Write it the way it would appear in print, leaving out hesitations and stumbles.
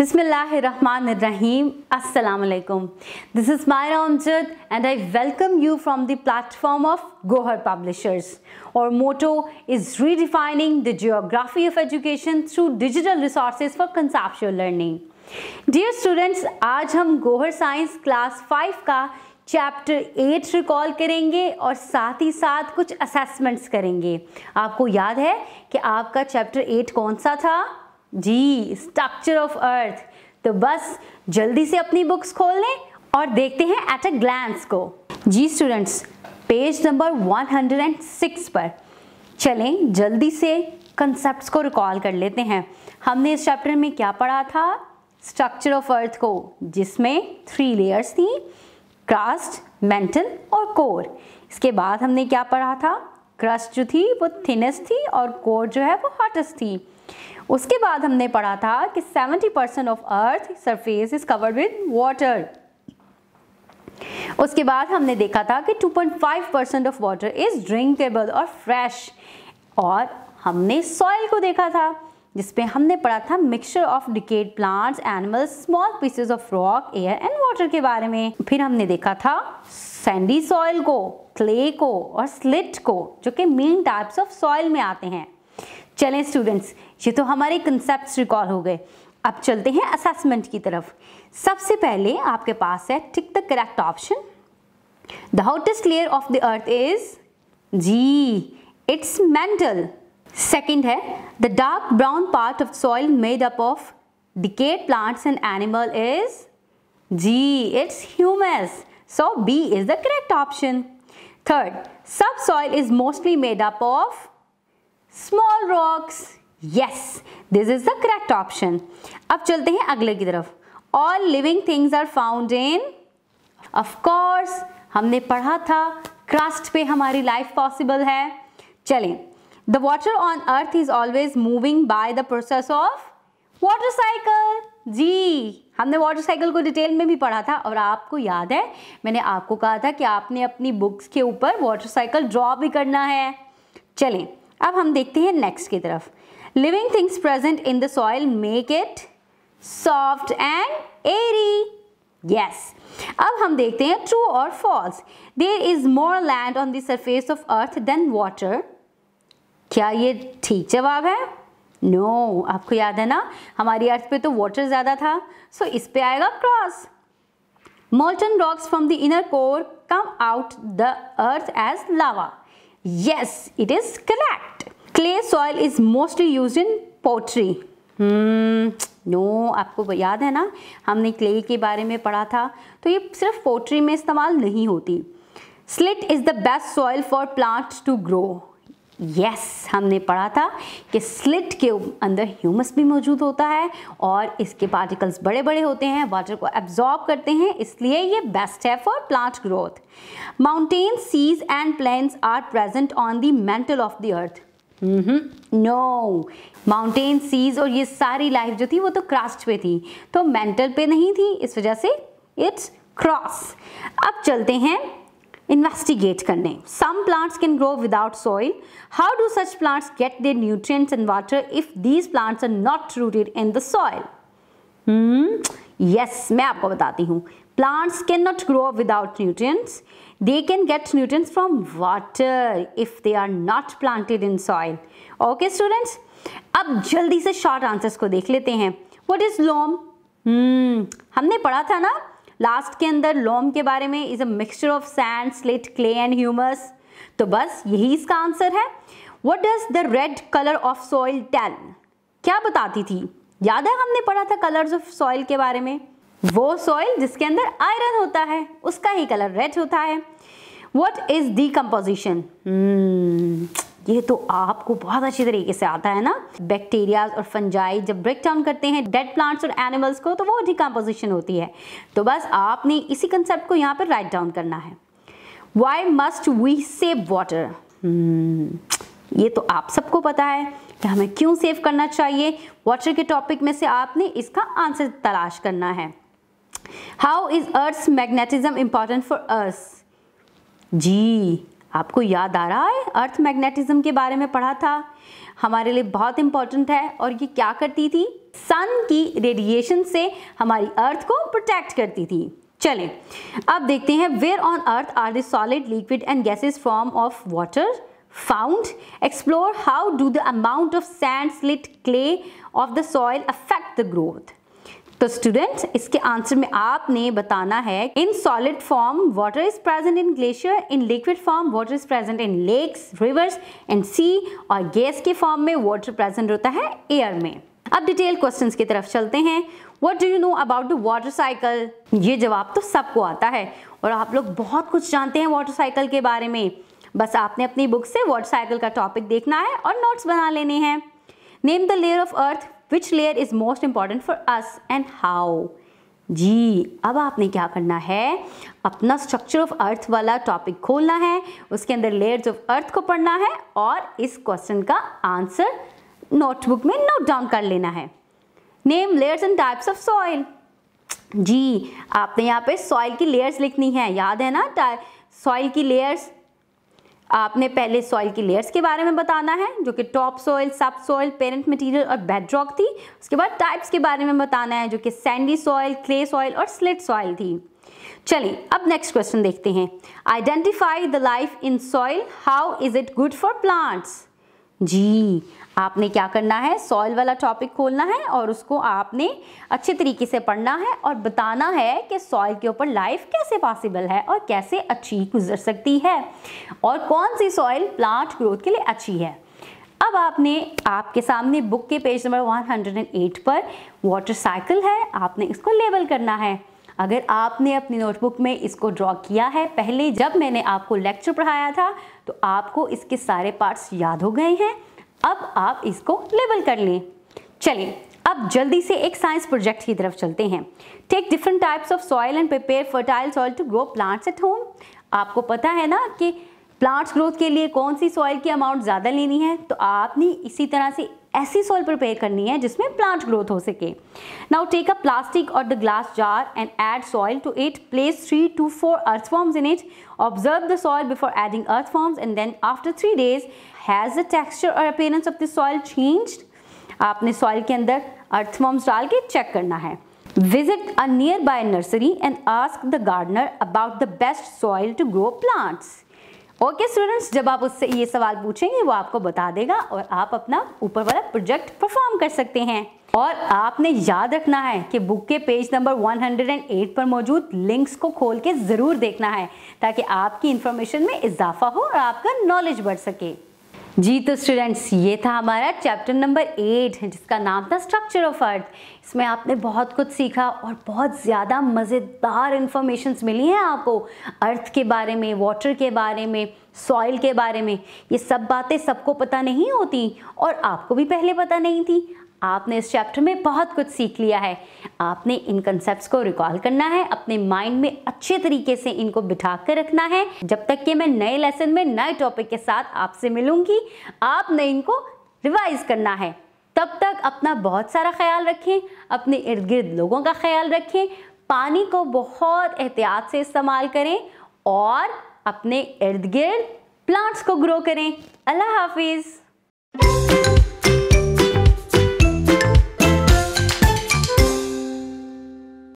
Bismillahirrahmanirrahim. Assalamu alaikum. This is Myra Amjad and I welcome you from the platform of Gohar Publishers. Our motto is redefining the geography of education through digital resources for conceptual learning. Dear students, आज हम Gohar science class 5 का chapter 8 recall करेंगे और साथ ही साथ कुछ assessments करेंगे। आपको याद है कि आपका चैप्टर 8 कौन सा था? जी, स्ट्रक्चर ऑफ अर्थ। तो बस जल्दी से अपनी बुक्स खोल लें और देखते हैं एट अ ग्लैंस को। जी स्टूडेंट्स, पेज नंबर 106 पर चलें, जल्दी से कंसेप्ट्स को रिकॉल कर लेते हैं। हमने इस चैप्टर में क्या पढ़ा था? स्ट्रक्चर ऑफ अर्थ को, जिसमें 3 लेयर्स थी, क्रस्ट, मेंटल और कोर। इसके बाद हमने क्या पढ़ा था? क्रस्ट जो थी वो थिनेस्ट थी और कोर जो है वो हॉटेस्ट थी। उसके बाद हमने पढ़ा था कि 70% of earth surface is covered with water. उसके बाद हमने देखा था कि 2.5% ऑफ वाटर इज ड्रिंकेबल और फ्रेश। और हमने सॉइल को देखा था, जिसमें हमने पढ़ा था mixture of decayed plants, animals, small pieces of rock, air and water के बारे में। फिर हमने देखा था सैंडी सॉइल को, क्ले को और स्लिट को, जो कि मेन टाइप्स ऑफ सॉइल में आते हैं। चलें स्टूडेंट्स, ये तो हमारे कंसेप्ट्स रिकॉल हो गए। अब चलते हैं असेसमेंट की तरफ। सबसे पहले आपके पास है tick the correct option. The hottest layer of the earth is जी, इट्स मेंटल। सेकंड है the dark brown part of soil made up of decayed plants and animal is जी, it's humus. So B is the correct option. Third, subsoil is mostly made up of small rocks. Yes, this is the correct option. अब चलते हैं अगले की तरफ। All living things are found in, of course हमने पढ़ा था crust पे हमारी लाइफ पॉसिबल है। चलें, the water on earth is always moving by the process of water cycle. जी, हमने वाटर साइकिल को डिटेल में भी पढ़ा था और आपको याद है मैंने आपको कहा था कि आपने अपनी बुक्स के ऊपर वाटर साइकिल ड्रॉ भी करना है। चलें, अब हम देखते हैं नेक्स्ट की तरफ। Living things present in the soil make it soft and airy. Yes, अब हम देखते हैं ट्रू और false. There is more land on the surface of earth than water. क्या ये ठीक जवाब है? नो, आपको याद है ना हमारी अर्थ पे तो वाटर ज्यादा था, सो इस पे आएगा cross. Molten rocks from the inner core come out the earth as lava. Yes, it is correct. Clay soil is mostly used in pottery. No, आपको याद है ना हमने clay के बारे में पढ़ा था, तो ये सिर्फ पोट्री में इस्तेमाल नहीं होती। Slit is the best soil for plants to grow. Yes, हमने पढ़ा था कि स्लिट के अंदर ह्यूमस भी मौजूद होता है और इसके पार्टिकल्स बड़े बड़े होते हैं, वाटर को एब्जॉर्ब करते हैं, इसलिए ये बेस्ट है for plant growth. Mountain, seas and plains are present on the mantle of the earth. No, mountain, seas और ये सारी लाइफ जो थी वो तो क्रस्ट पे थी, तो मेंटल पे नहीं थी, इस वजह से इट्स क्रॉस। अब चलते हैं इन्वेस्टिगेट करने। Some plants can grow without soil. How do such plants get their nutrients and water if these plants are not rooted in the soil? Yes, मैं आपको बताती हूँ। Plants cannot grow without nutrients. They can get nutrients from water if they are not planted in soil. Okay students? अब जल्दी से short answers को देख लेते हैं। What is loam? हमने पढ़ा था ना लास्ट के अंदर लोम के बारे में, is a mixture of sand, silt, clay and humus. तो बस यही इसका आंसर है। What does the red colour of soil tell? क्या बताती थी? याद है हमने पढ़ा था कलर्स ऑफ सॉइल के बारे में। वो सॉइल जिसके अंदर आयरन होता है उसका ही कलर रेड होता है। What is decomposition? ये तो आपको बहुत अच्छी तरीके से आता है ना। बैक्टीरिया और फंजाई जब ब्रेक डाउन करते हैं डेड प्लांट्स और एनिमल्स को, तो वो डिकम्पोजिशन होती है। तो बस आपने इसी कंसेप्ट को यहाँ पर राइट डाउन करना है। Why must we save water? ये तो आप सबको पता है कि हमें क्यों सेव करना चाहिए। वाटर के टॉपिक में से आपने इसका आंसर तलाश करना है। How is Earth's magnetism important for us? जी, आपको याद आ रहा है अर्थ मैग्नेटिज्म के बारे में पढ़ा था, हमारे लिए बहुत इंपॉर्टेंट है। और ये क्या करती थी? सन की रेडिएशन से हमारी अर्थ को प्रोटेक्ट करती थी। चलें अब देखते हैं, where on earth are the solid, liquid and gases form of water found. Explore how do the amount of sand, silt, clay of the soil affect the growth. तो स्टूडेंट्स इसके आंसर में आपने बताना है, in solid form water is present in glacier, in liquid form water is present in lakes, rivers and sea, और gas के form में water present होता है एयर में। अब डिटेल क्वेश्चंस की तरफ चलते हैं। What do you know about the water cycle? ये जवाब तो सबको आता है और आप लोग बहुत कुछ जानते हैं वाटर साइकिल के बारे में। बस आपने अपनी बुक से वाटर साइकिल का टॉपिक देखना है और नोट्स बना लेने हैं। Name the layer of earth, which layer is most important for us and how. जी अब आपने क्या करना है, अपना स्ट्रक्चर ऑफ अर्थ वाला टॉपिक खोलना है, उसके अंदर लेयर्स ऑफ अर्थ को पढ़ना है और इस क्वेश्चन का आंसर नोटबुक में नोट डाउन कर लेना है। Name layers and types of soil. जी आपने यहाँ पे सॉइल की लेयर्स लिखनी है, याद है ना, सॉइल की लेयर्स। आपने पहले सॉइल की लेयर्स के बारे में बताना है, जो कि टॉप सॉइल, सब सॉइल, पेरेंट मटेरियल और बेडरॉक थी। उसके बाद टाइप्स के बारे में बताना है, जो कि सैंडी सॉइल, क्ले सॉइल और स्लिट सॉइल थी। चलिए अब नेक्स्ट क्वेश्चन देखते हैं। Identify the life in soil, how is it good for plants. जी आपने क्या करना है, सॉइल वाला टॉपिक खोलना है और उसको आपने अच्छे तरीके से पढ़ना है और बताना है कि सॉइल के ऊपर लाइफ कैसे पॉसिबल है और कैसे अच्छी गुजर सकती है और कौन सी सॉइल प्लांट ग्रोथ के लिए अच्छी है। अब आपने आपके सामने बुक के पेज नंबर 108 पर वाटर साइकिल है, आपने इसको लेबल करना है। अगर आपने अपनी नोटबुक में इसको ड्रॉ किया है पहले जब मैंने आपको लेक्चर पढ़ाया था, तो आपको इसके सारे पार्ट्स याद हो गए हैं। अब आप इसको लेबल कर लें। चलिए अब जल्दी से एक साइंस प्रोजेक्ट की तरफ चलते हैं। Take different types of soil and prepare fertile soil to grow plants at home. आपको पता है ना कि प्लांट्स ग्रोथ के लिए कौन सी सॉइल की अमाउंट ज़्यादा लेनी है, तो आपने इसी तरह से ऐसी सॉइल प्रिपेयर करनी है जिसमें प्लांट ग्रोथ हो सके। नाउ टेक अ प्लास्टिक और the glass jar and add soil to it, place 3 to 4 earthworms in it, observe the soil before adding earthworms and then after 3 days has the texture or appearance of the soil changed। आपने soil के अंदर earthworms डाल के check करना है। Visit a nearby nursery and ask the gardener about the best soil to grow plants। Okay students, जब आप उससे ये सवाल पूछेंगे वो आपको बता देगा और आप अपना ऊपर वाला प्रोजेक्ट परफॉर्म कर सकते हैं। और आपने याद रखना है कि बुक के पेज नंबर 108 पर मौजूद लिंक्स को खोल के ज़रूर देखना है ताकि आपकी इंफॉर्मेशन में इजाफा हो और आपका नॉलेज बढ़ सके। जी तो स्टूडेंट्स, ये था हमारा चैप्टर नंबर 8 जिसका नाम था स्ट्रक्चर ऑफ अर्थ। इसमें आपने बहुत कुछ सीखा और बहुत ज़्यादा मज़ेदार इन्फॉर्मेशंस मिली हैं आपको अर्थ के बारे में, वाटर के बारे में, सॉइल के बारे में। ये सब बातें सबको पता नहीं होती और आपको भी पहले पता नहीं थी। आपने इस चैप्टर में बहुत कुछ सीख लिया है। आपने इन कंसेप्ट्स को रिकॉल करना है, अपने माइंड में अच्छे तरीके से इनको बिठा कर रखना है। जब तक कि मैं नए लेसन में नए टॉपिक के साथ आपसे मिलूंगी, आपने इनको रिवाइज करना है। तब तक अपना बहुत सारा ख्याल रखें, अपने इर्द गिर्द लोगों का ख्याल रखें, पानी को बहुत एहतियात से इस्तेमाल करें और अपने इर्द गिर्द प्लांट्स को ग्रो करें। अल्लाह हाफिज़।